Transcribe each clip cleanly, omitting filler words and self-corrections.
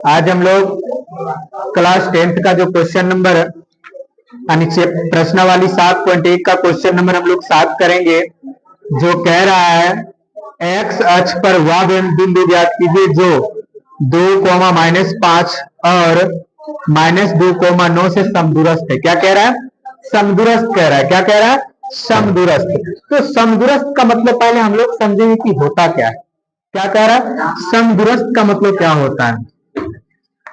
आज हम लोग क्लास 10th का जो क्वेश्चन नंबर प्रश्नावली 7.1 का क्वेश्चन नंबर हम लोग 7 करेंगे, जो कह रहा है एक्स अक्ष पर वह बिंदु ज्ञात कीजिए जो 2, -5 और -2, 9 से समदूरस्थ है। क्या कह रहा है? समदूरस्थ कह रहा है। क्या कह रहा है? समदूरस्थ। तो समदूरस्थ का मतलब पहले हम लोग समझेंगे कि होता क्या है। क्या कह रहा है? समदूरस्थ का मतलब क्या होता है,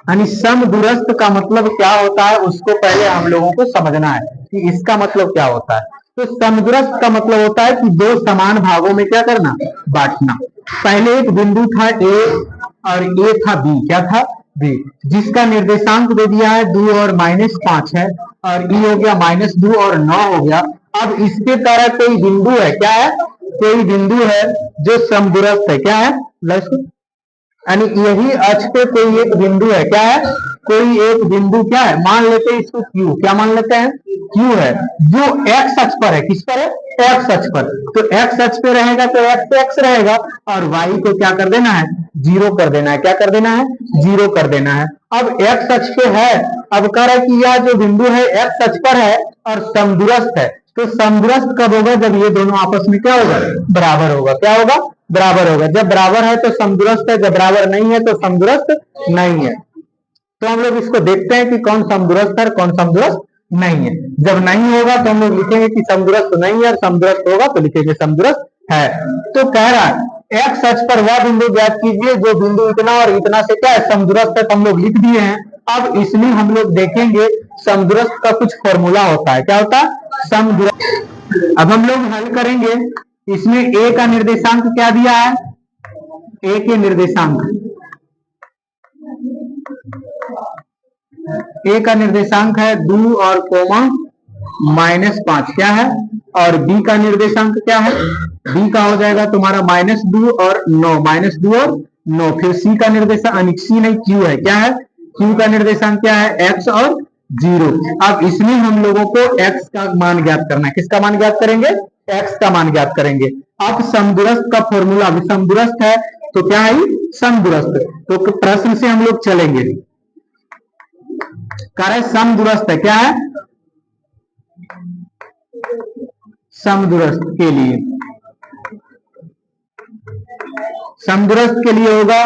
यानी समदूरस्थ का मतलब क्या होता है उसको पहले हम लोगों को समझना है कि इसका मतलब क्या होता है। तो समदूरस्थ का मतलब होता है कि दो समान भागों में क्या करना, बांटना। पहले एक बिंदु था ए और ए था बी। क्या था? बी, जिसका निर्देशांक दे दिया है 2 और -5 है, और ई हो गया -2 और 9 हो गया। अब इसके तरह कोई बिंदु है। क्या है? कोई बिंदु है जो समदूरस्थ है। क्या है? यानी यही अक्ष पे कोई एक बिंदु है। क्या है? कोई एक बिंदु क्या है, मान लेते हैं इसको क्यू। क्या मान लेते हैं? क्यू है, जो एक्स अक्ष पर है। किस पर है? एक्स अक्ष पर। तो एक्स अक्ष पे रहेगा तो एक्स पे एक्स रहेगा, और वाई को क्या कर देना है? 0 कर देना है। क्या कर देना है? 0 कर देना है। अब एक्स अक्ष पे है, अब कह रहा है कि यह जो बिंदु है एक्स अक्ष पर है और समदूरस्थ है। तो समदूरस्थ कब होगा? जब ये दोनों आपस में क्या होगा? बराबर होगा। क्या होगा? बराबर होगा। जब बराबर है तो समदूरस्थ है, जब बराबर नहीं है तो समदूरस्थ नहीं है। तो हम लोग इसको देखते हैं कि कौन समदूरस्थ है, कौन समदूरस्थ नहीं है। जब नहीं होगा तो हम लोग लिखेंगे कि समदूरस्थ नहीं है, और समदूरस्थ होगा तो लिखेंगे समदूरस्थ है। तो कह रहा है एक्स अक्ष पर वह बिंदु ज्ञात कीजिए जो बिंदु इतना और इतना से क्या है, समदूरस्थ है। हम लोग लिख दिए हैं। अब इसमें हम लोग देखेंगे समदूरस्थ का कुछ फॉर्मूला होता है। क्या होता है? समदूरस्थ। अब हम लोग हल करेंगे। इसमें ए का निर्देशांक क्या दिया है? ए के निर्देशांक, ए का निर्देशांक है 2 और -5। क्या है? और बी का निर्देशांक क्या है? बी का हो जाएगा तुम्हारा -2 और 9, -2 और 9। फिर सी का निर्देशांक, सी नहीं क्यू है। क्या है? क्यू का निर्देशांक क्या है? एक्स और 0। अब इसमें हम लोगों को एक्स का मान ज्ञात करना है। किसका मान ज्ञात करेंगे? एक्स का मान ज्ञात करेंगे। अब समदूरस्थ का फॉर्मूला, समदूरस्थ है तो क्या है? समदूरस्थ। तो प्रश्न से हम लोग चलेंगे। कार्य समदूरस्थ है। क्या है? समदूरस्थ के लिए, समदूरस्थ के लिए होगा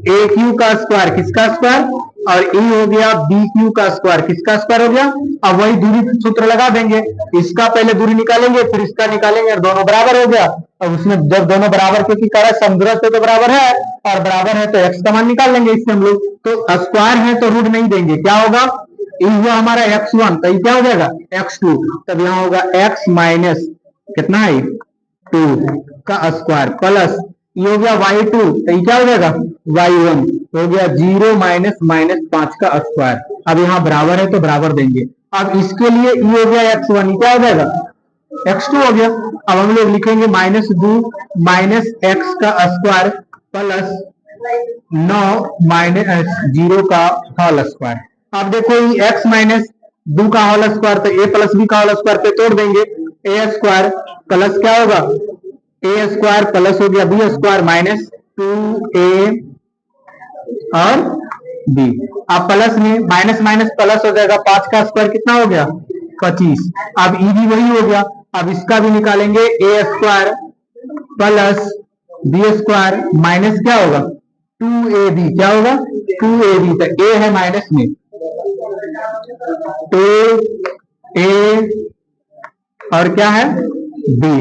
ए क्यू का स्क्वायर। किसका स्क्वायर? और ई हो गया बी क्यू का स्क्वायर। किसका स्क्वायर हो गया? अब वही दूरी सूत्र लगा देंगे। इसका पहले दूरी निकालेंगे, फिर इसका निकालेंगे, और दोनों बराबर हो गया। अब उसमें जब दोनों बराबर, क्योंकि कार्य समदूरस्थ है तो बराबर है, और बराबर है तो एक्स का मान निकाल लेंगे इससे हम लोग। तो स्क्वायर है तो रूट नहीं देंगे। क्या होगा? ये हुआ हमारा x1, तो ये क्या हो जाएगा? x2। तब यहाँ होगा x माइनस कितना है? 2 का स्क्वायर, प्लस ये हो गया y2, तो ये क्या हो जाएगा? y1 हो गया 0 -5 का स्क्वायर। अब यहाँ बराबर है तो बराबर देंगे। अब इसके लिए ये हो गया x1, ये क्या हो जाएगा? x2 हो गया। अब हम लोग लिखेंगे -2 -x का स्क्वायर प्लस 9 -0 का होल स्क्वायर। अब देखो ये x -2 का होल स्क्वायर, तो a प्लस बी का होल स्क्वायर पे तोड़ देंगे। ए स्क्वायर प्लस क्या होगा? ए स्क्वायर प्लस हो गया बी स्क्वायर -2a और बी। अब प्लस में माइनस माइनस प्लस हो जाएगा। 5 का स्क्वायर कितना हो गया? 25। अब ई भी वही हो गया। अब इसका भी निकालेंगे, a square plus b square minus क्या होगा? 2ab। क्या होगा? 2ab। तो ए है माइनस में, तो ए और क्या है? बी।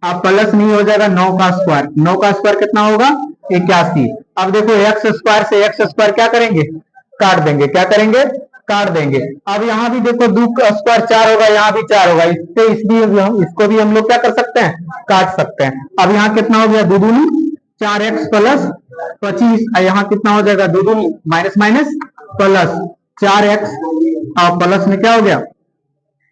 अब प्लस नहीं हो जाएगा 9 का स्क्वायर। 9 का स्क्वायर कितना होगा? 81। अब देखो एक्स स्क्वायर से एक्स स्क्वायर क्या करेंगे? काट देंगे। क्या करेंगे? काट देंगे। अब यहाँ भी देखो 2 का स्क्वायर 4 होगा, यहाँ भी 4 होगा, इसको भी हम लोग क्या कर सकते हैं? काट सकते हैं। अब यहाँ कितना हो गया? 2 दूनी 4x प्लस 25। यहाँ कितना हो जाएगा? 2 दूनी माइनस माइनस प्लस 4x, और प्लस में क्या हो गया?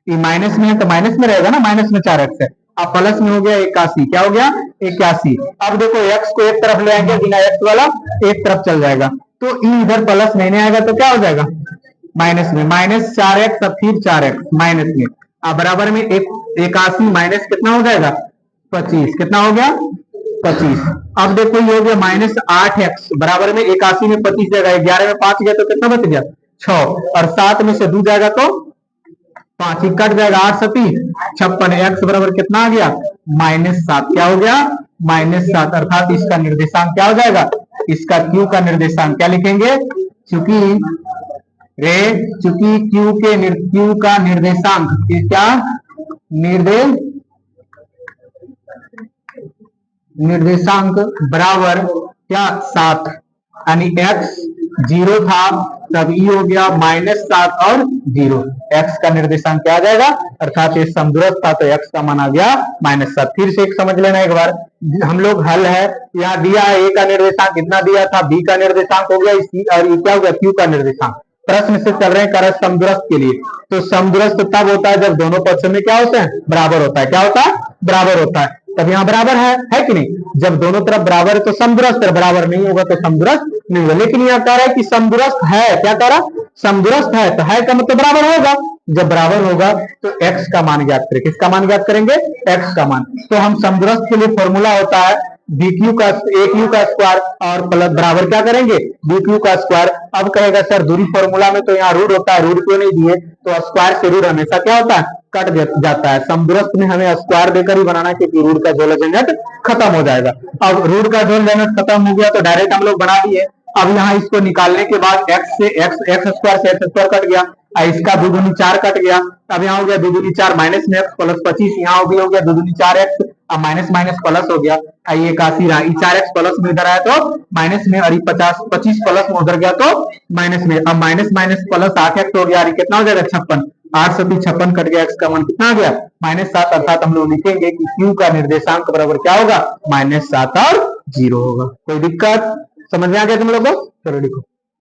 ये माइनस में है तो माइनस में रहेगा ना, माइनस में 4x है। अब प्लस में हो गया 81। क्या हो गया? 81। अब देखो x को एक तरफ ले आएंगे, बिना x वाला एक तरफ चल जाएगा, तो इधर प्लस नहीं आएगा तो क्या हो जाएगा? माइनस में, -4x, अब फिर 4x माइनस में। अब बराबर में 81 माइनस कितना हो जाएगा? 25। कितना हो गया? 25। अब देखो ये हो गया -8x बराबर में 81 में 25 जाएगा, 11 में 5 गया तो कितना बच गया 6, और 7 में से 2 जाएगा तो 5 ही कट जाएगा, 8 7 56, एक्स बराबर कितना आ गया -7। क्या हो गया -7, अर्थात इसका निर्देशांक क्या हो जाएगा, इसका क्यू का निर्देशांक क्या लिखेंगे, चूंकि क्यू का निर्देशांक क्या निर्देशांक बराबर क्या 7, यानी x 0 था तब ई हो गया -7 और 0, x का निर्देशांक क्या आ जाएगा, अर्थात ये समदूरस्थ था तो x का मान आ गया -7। फिर से एक समझ लेना एक बार, हम लोग हल है, यहाँ दिया है a का निर्देशांक कितना दिया था, b का निर्देशांक हो गया c, और ये क्या हो गया q का निर्देशांक। प्रश्न से चल रहे हैं कार्य समदूरस्थ के लिए, तो समदूरस्थ तब होता है जब दोनों पक्षों में क्या होता है, बराबर होता है। क्या होता है, बराबर होता है। तब यहाँ बराबर है कि नहीं, जब दोनों तरफ बराबर है तो समदूरस्थ है, बराबर नहीं होगा तो समदूरस्थ नहीं होगा। लेकिन यहाँ कह रहा है कि समदूरस्थ है, क्या कह रहा है, समदूरस्थ है, तो है का मतलब बराबर होगा, जब बराबर होगा तो x का मान ज्ञात करें, किसका मान ज्ञात करेंगे, x का मान। तो हम समदूरस्थ के लिए फॉर्मूला होता है BQ का AQ का स्क्वायर और प्लस बराबर क्या करेंगे BQ का स्क्वायर। अब कहेगा सर दूरी फॉर्मूला में तो यहाँ रूट होता है, रूट क्यों नहीं दिए, तो स्क्वायर से रूट हमेशा क्या होता है, कट जाता है। समदूरस्थ में हमें स्क्वायर देकर ही बनाना है क्योंकि रूट का झोल झंझट खत्म हो जाएगा। अब रूट का झोल झंझट खत्म हो गया तो डायरेक्ट हम लोग बना दिए। अब यहाँ इसको निकालने के बाद x स्क्वायर से x स्क्वायर कट गया, इसका 2 दूनी 4 कट गया। अब यहाँ हो गया 2 दूनी 4 माइनस में x प्लस 25, यहाँ हो गया 2 दूनी 4x, अब माइनस माइनस प्लस हो गया, ये 81 रहा, 4x प्लस में इधर आया तो माइनस में, और 25 प्लस में उधर गया तो माइनस में। अब माइनस माइनस प्लस 8x हो गया, कितना हो जाएगा 56, 8 से 56 कट गया, x का मान कितना आ गया -7, अर्थात हम लोग लिखेंगे कि q का निर्देशांक बराबर क्या होगा -7 और 0 होगा। कोई दिक्कत समझ में आ गया तुम लोगों को, चलो लिखो।